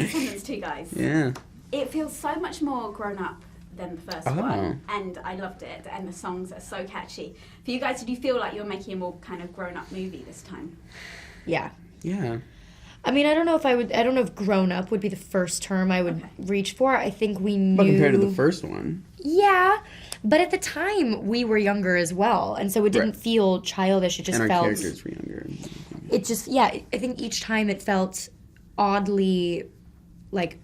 Descendants 2, guys. Yeah. It feels so much more grown up than the first one, and I loved it, and the songs are so catchy. For you guys, did you feel like you were making a more kind of grown up movie this time? Yeah. Yeah. I mean, I don't know if grown up would be the first term I would reach for. I think we knew. But compared to the first one. Yeah. But at the time, we were younger as well. And so it didn't feel childish. It just and felt. our characters were younger. It just, I think each time it felt oddly, like,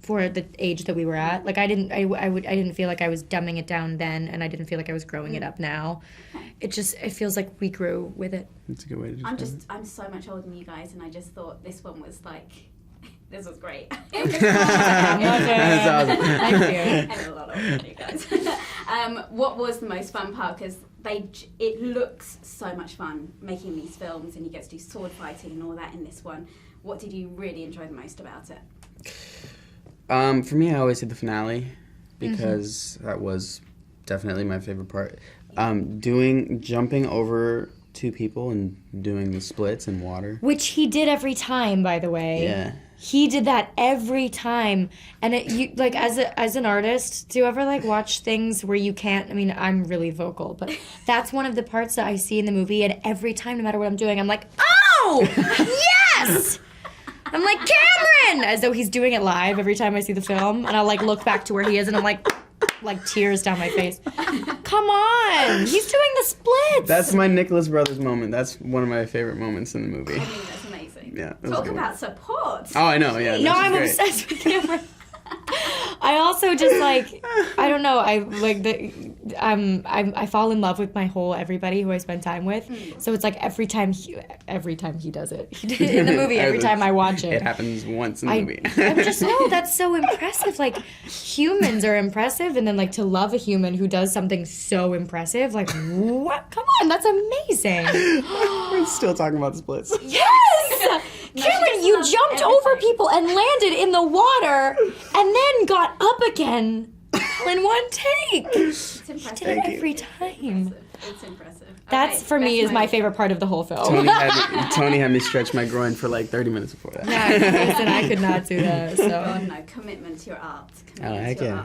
for the age that we were at. Like, I didn't feel like I was dumbing it down then, and I didn't feel like I was growing it up now. It feels like we grew with it. That's a good way to describe it. I'm so much older than you guys, and I just thought this one was like, this was great. That's awesome. Thank you. And a lot older than you guys. What was the most fun part? Because it looks so much fun making these films, and you get to do sword fighting and all that in this one. What did you really enjoy the most about it? For me, I always did the finale because that was definitely my favorite part. Jumping over 2 people and doing the splits in water. Which he did every time, by the way. Yeah. He did that every time. And as an artist, do you ever watch things where you can't, I mean, I'm really vocal, but that's one of the parts that I see in the movie, and every time, no matter what I'm doing, I'm like, oh, yes! I'm like, Cameron! As though he's doing it live every time I see the film, and I'll look back to where he is, and I'm like tears down my face. Come on! He's doing the splits! That's my Nicholas Brothers moment. That's one of my favorite moments in the movie. I think that's amazing. Yeah. Talk about support. Oh, I know, yeah. No, I'm great. obsessed with Cameron. I also just I don't know. I fall in love with my whole everybody who I spend time with. So it's every time he does it. He did it in the movie. Every time I watch it, it happens once in the movie. I'm just that's so impressive. Humans are impressive, and then to love a human who does something so impressive, what? Come on, that's amazing. We're still talking about the splits. Yes. Cameron, you jumped over people and landed in the water, and then got up again in one take. It's impressive. He did it every time. It's impressive. That's, for me, is my favorite part of the whole film. Tony had me stretch my groin for 30 minutes before that. Yeah, listen, I could not do that. So. God, no, commitment to your art. Heck yeah.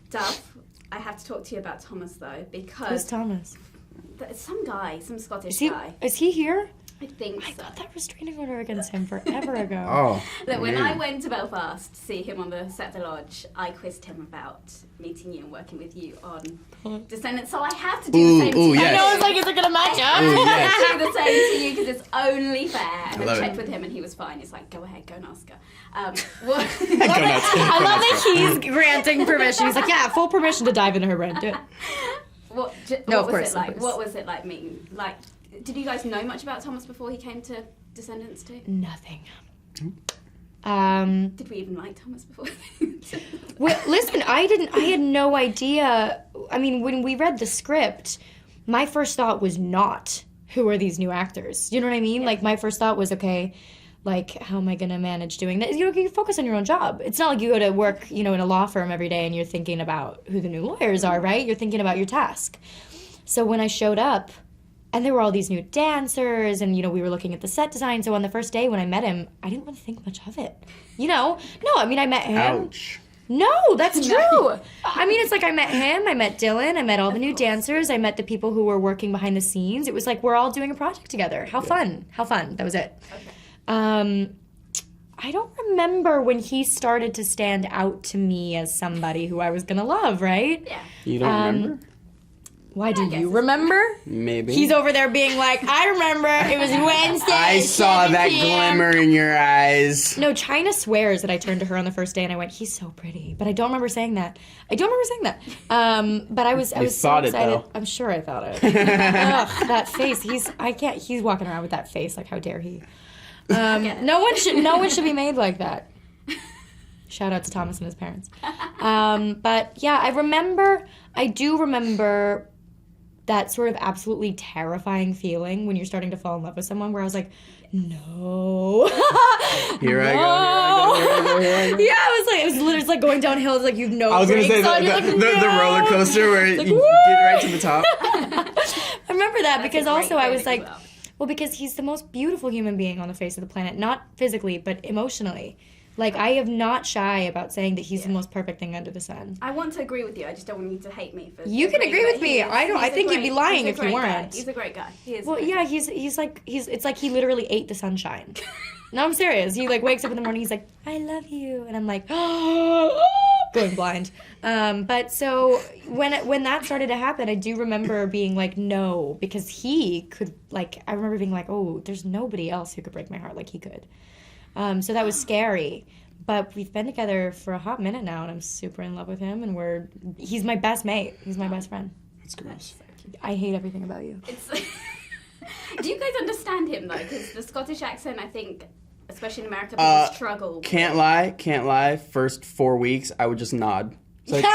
Duff, I have to talk to you about Thomas, though, because... Who's Thomas? Some guy, some Scottish guy. Is he here? I think so. I got that restraining order against him forever ago. Oh. Look, when I went to Belfast to see him on the set of The Lodge, I quizzed him about meeting you and working with you on Descendants. So I have to do the same to you. Yes. I know, is it going to match up? I have to do the same to you because it's only fair. And I checked with him and he was fine. He's like, go ahead, go and ask her. I love that he's granting permission. He's like, yeah, full permission to dive into her brain. Do it. What was it like meeting? Did you guys know much about Thomas before he came to Descendants too? Nothing. Did we even like Thomas before? Well, listen, I had no idea. I mean, when we read the script, my first thought was not, who are these new actors? You know what I mean? Yeah. My first thought was, okay, how am I going to manage doing that? You focus on your own job. It's not like you go to work, in a law firm every day and you're thinking about who the new lawyers are, right? You're thinking about your task. So when I showed up, and there were all these new dancers, and, we were looking at the set design. So on the first day when I met him, I didn't really think much of it. No, I mean, I met him. Ouch. No, that's true. I mean, it's I met him, I met Dylan, I met all the new dancers, I met the people who were working behind the scenes. It was we're all doing a project together. How fun. That was it. Okay. I don't remember when he started to stand out to me as somebody who I was going to love, right? Yeah. You don't remember? Why do you remember? Maybe. He's over there being like, I remember, it was Wednesday. I saw that glimmer in your eyes. No, China swears that I turned to her on the first day and I went, he's so pretty. But I don't remember saying that. But I was so excited. Though. I'm sure I thought it. Ugh, that face. He's walking around with that face. How dare he? No one should be made like that. Shout out to Thomas and his parents. But yeah, I do remember that sort of absolutely terrifying feeling when you're starting to fall in love with someone where I was like, no. Here I go. Yeah, it was literally going downhill. It's you've no I was going to say the roller coaster where you get right to the top. I remember that because also I was Well, because he's the most beautiful human being on the face of the planet, not physically, but emotionally. Like, I am not shy about saying that he's the most perfect thing under the sun. I want to agree with you. I just don't want you to hate me for. You can agreeing agree that with he me. is- I don't. he's I a think you'd be great- lying he's a if you great guy. weren't. He's a great guy. He is. Well, a great yeah, guy. it's like he literally ate the sunshine. No, I'm serious. He like wakes up in the morning, he's like, I love you, and I'm like, going blind. But so when that started to happen, I do remember being like, no, because he could like. I remember being like, oh, there's nobody else who could break my heart like he could. So that was scary. But we've been together for a hot minute now, and I'm super in love with him, and he's my best mate. He's my best friend. That's gross. I hate everything about you. It's. Do you guys understand him though? Because the Scottish accent, I think, especially in America, people struggle. with. Can't lie. First 4 weeks, I would just nod. It's like,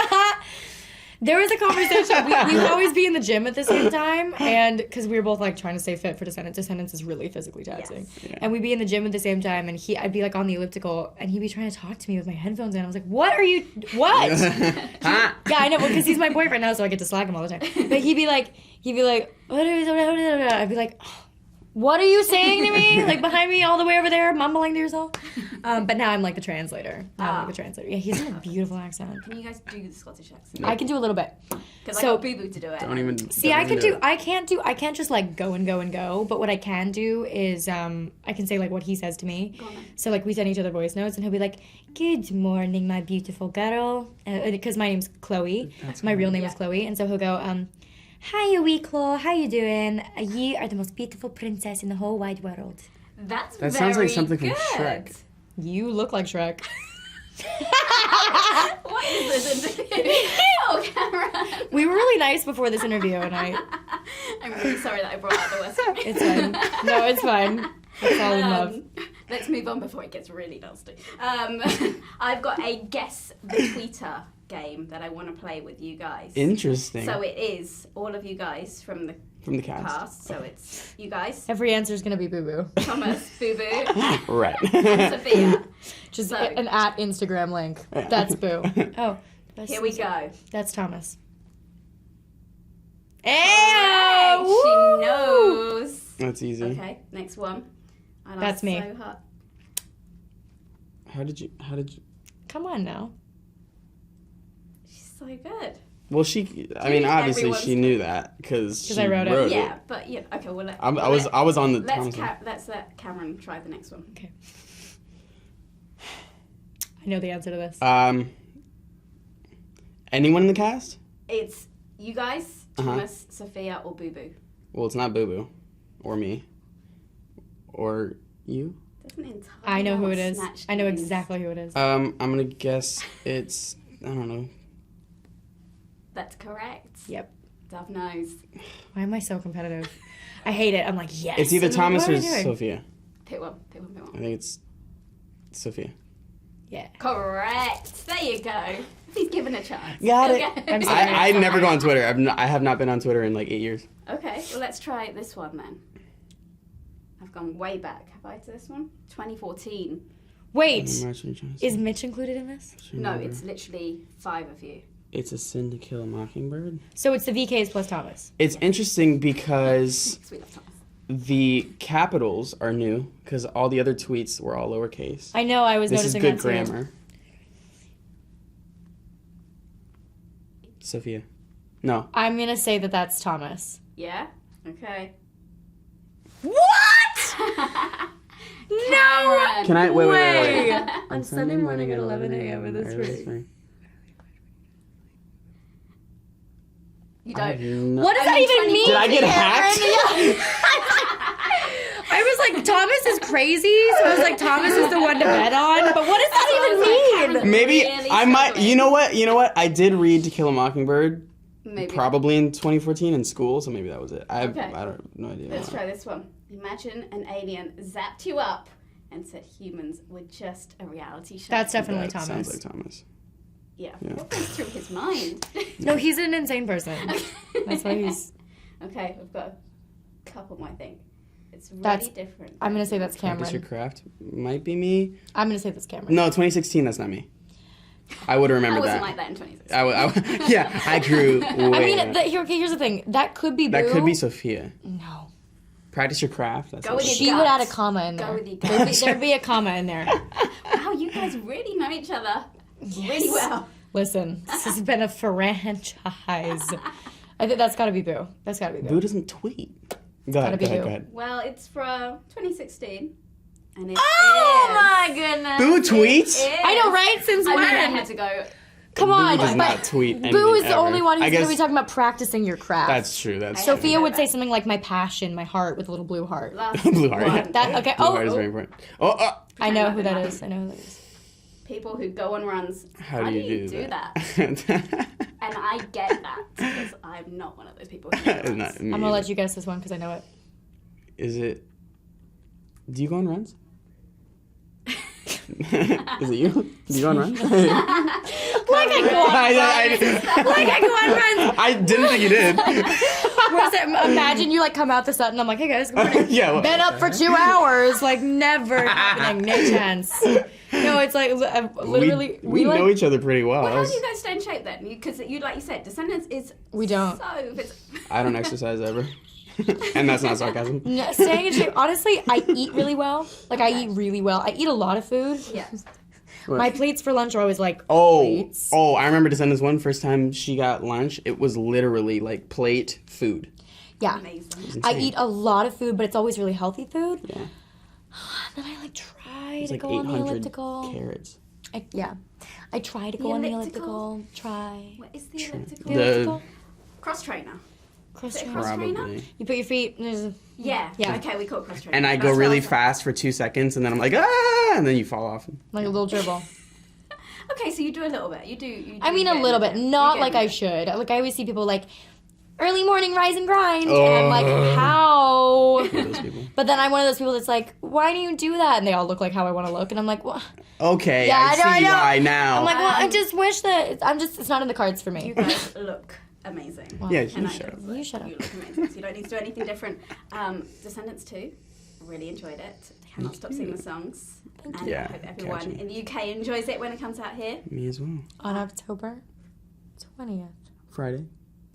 There was a conversation. We would always be in the gym at the same time, and because we were both like trying to stay fit for Descendants. Descendants is really physically taxing, Yes. Yeah. and we'd be in the gym at the same time, and I'd be like on the elliptical, and he'd be trying to talk to me with my headphones in. I was like, "What are you? What?" huh? Yeah, I know, because he's my boyfriend now, so I get to slag him all the time. But he'd be like, "What are you?" I'd be like, what are you saying to me? Like behind me, all the way over there, mumbling to yourself. But now I'm like the translator. Yeah, he's in a beautiful accent. Can you guys do the Scottish accent? I can do a little bit. Because So- I got Boo Boo to do it. Don't even. See, don't I even can do do. I can't just like go and go and go. But what I can do is I can say like what he says to me. Go on then. So like we send each other voice notes, and he'll be like, "Good morning, my beautiful girl," because my name's Chloe. My real name is Yeah. Chloe, and so he'll go, "Hiya, wee Chloe, how you doing? You are the most beautiful princess in the whole wide world." That's That very sounds like something from good. Shrek. You look like Shrek. What is this interview? Oh, camera. We were really nice before this interview, and I'm really sorry that I brought out the West. it's fine. No, it's fine. It's all in love. Let's move on before it gets really nasty. I've got a guess the tweeter game that I want to play with you guys. Interesting. So it is all of you guys from the cast. cast. So it's you guys, Every answer is gonna be boo boo. Thomas, Boo Boo, Right. and Sophia. Just So- an at Instagram link. That's boo. Oh, that's, Here we go. That's Thomas. Hey, Woo! she knows. That's easy. Okay, next one. And That's I'm me. So hot. How did you? Come on now. She's so good. Well, I mean, obviously she knew that because I wrote it. Yeah, but yeah. Okay, well, I was on the. let's Thomas one. let's let Cameron try the next one. Okay. I know the answer to this. Anyone in the cast? It's you guys, Thomas, Sophia, or Boo Boo. Well, it's not Boo Boo, or me, or you. Doesn't entirely I know who what it is. Snatch I know means. exactly who it is. I'm gonna guess it's. I don't know. That's correct. Yep. Dove knows. Why am I so competitive? I hate it. I'm like, yes. It's either And Thomas what am or I doing? Sophia. Pick one. Pick one. Pick I one. think it's Sophia. Yeah. Correct. There you go. He's given a chance. Got it. Okay. I'm sorry. I never go on Twitter. I have not been on Twitter in like 8 years. Okay, well let's try this one then. I've gone way back. Have I to this one? 2014. Wait. I'm actually trying to Is Mitch included in this? No, remember. it's literally 5 of you. It's a sin to kill a mockingbird. So it's the VKs plus Thomas. It's interesting because Because we love Thomas. the capitals are new because all the other tweets were all lowercase. I know. I was This is noticing good that too. grammar. Sophia. No. I'm gonna say that that's Thomas. Yeah? Okay. What? Cameron. Can I wait? way. On Sunday morning at 11 a.m. with this early ring. spring. You I have don't. no- What does that I mean, even mean? Did I get hacked? I was like, Thomas is crazy, so I was like, Thomas is the one to bet on. But what does that even mean? Maybe Really I might. struggling. You know what? I did read To Kill a Mockingbird Maybe. probably in 2014 in school, so maybe that was it. Okay. I don't no idea. Let's try this one. Imagine an alien zapped you up and said humans were just a reality show. That's definitely That Thomas. Sounds like Thomas. Yeah. Yeah. What goes through his mind? No, he's an insane person. That's why he's. Okay, we've got a couple more, I think. It's really That's- different. I'm gonna say that's Practice your Cameron. craft. Might be me. I'm gonna say that's Cameron. No, 2016. That's not me. I would have I remembered wasn't that. like that in 2016. Yeah, I grew way. I mean, up. here's the thing. That could be Boo. That could be Sophia. No. Practice your craft. That's Go what with it is. She would add a comma in Go there. with your gut. There'd be a comma in there. Wow, you guys really know each other really well. Listen, this has been a franchise. I think that's got to be Boo. That's got to be Boo. Boo doesn't tweet. Go ahead, be go ahead, Boo. go ahead. Well, it's from 2016. And it Oh is- my goodness. Boo tweets? It is. I know, right? Since I when? mean, I had to go. Come on. Boo does but not tweet anything Boo is the ever. only one I who's going to guess be talking about practicing your craft. That's true. That's So- true. Sophia would say something like my passion, my heart with a little blue heart. Last Blue heart. one. That okay? Blue Oh, heart is very important. Oh, I know who that is. I know who that is. People who go on runs. how do you do that? that? And I get that because I'm not one of those people who It's do runs. not me I'm gonna let either. you guess this one because I know it. Is it? Do you go on runs? Is it you? Do you go on runs? Like I go on like I go on runs. I didn't think you did. Where's it? Imagine you like come out the set and I'm like, hey guys, good morning. Yeah. Well, Been up for 2 hours, like never happening, no chance. No, it's like literally we like, know each other pretty well. Well, I how was- do you guys stay in shape then? Because you, like you said, Descendants is We don't. so. I don't exercise ever, and that's not sarcasm. No, staying in shape. Honestly, I eat really well. Like I eat really well. I eat a lot of food. Yeah. My plates for lunch are always like Oh, plates. I remember Descendants one first time she got lunch. It was literally like plate food. Yeah. Amazing. I eat a lot of food, but it's always really healthy food. Yeah, Then I like try it's to like go on the 800 elliptical. carrots. I try to The go on the elliptical? elliptical. Try. What is the elliptical? The elliptical. Cross trainer. Cross Is it trainer. cross trainer? Probably. You put your feet. There's Yeah. Yeah. Okay, we call it cross trainer. And I go That's what really was- fast for 2 seconds, and then I'm like, ah, and then you fall off. like a little dribble. Okay, so you do a little bit. You do I mean, a get little in bit. there. Not You get like in I there. should. Like I always see people like early morning rise and grind, and I'm like, how? Those people. But then I'm one of those people that's like, why do you do that? And they all look like how I want to look, and I'm like, well, Okay, Yeah, I I know, I see know. why now. I'm like, well, I just wish that it's not in the cards for me. You guys look amazing. yeah, And you I shut up. You shut up. You look amazing. So you don't need to do anything different. Descendants 2, really enjoyed it. Cannot stop singing the songs. And you. I hope Yeah, everyone catchy. in the UK enjoys it when it comes out here. Me as well. On October 20th Friday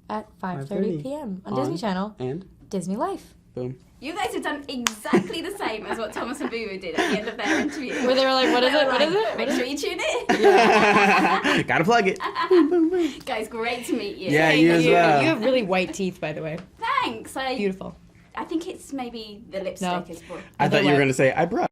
at 5:30 5:30 p.m. on on- Disney Channel, and Disney Life. boom. You guys have done exactly the same as what Thomas and Boo Boo did at the end of their interview. Where they were like, what is They it? were What is like, it? Make What is sure it? you tune in. Gotta plug it. Guys, great to meet you. Yeah, you as You well. have really white teeth, by the way. Thanks. Beautiful. I think it's maybe the lipstick No. is for. I thought you were what? gonna say I brought.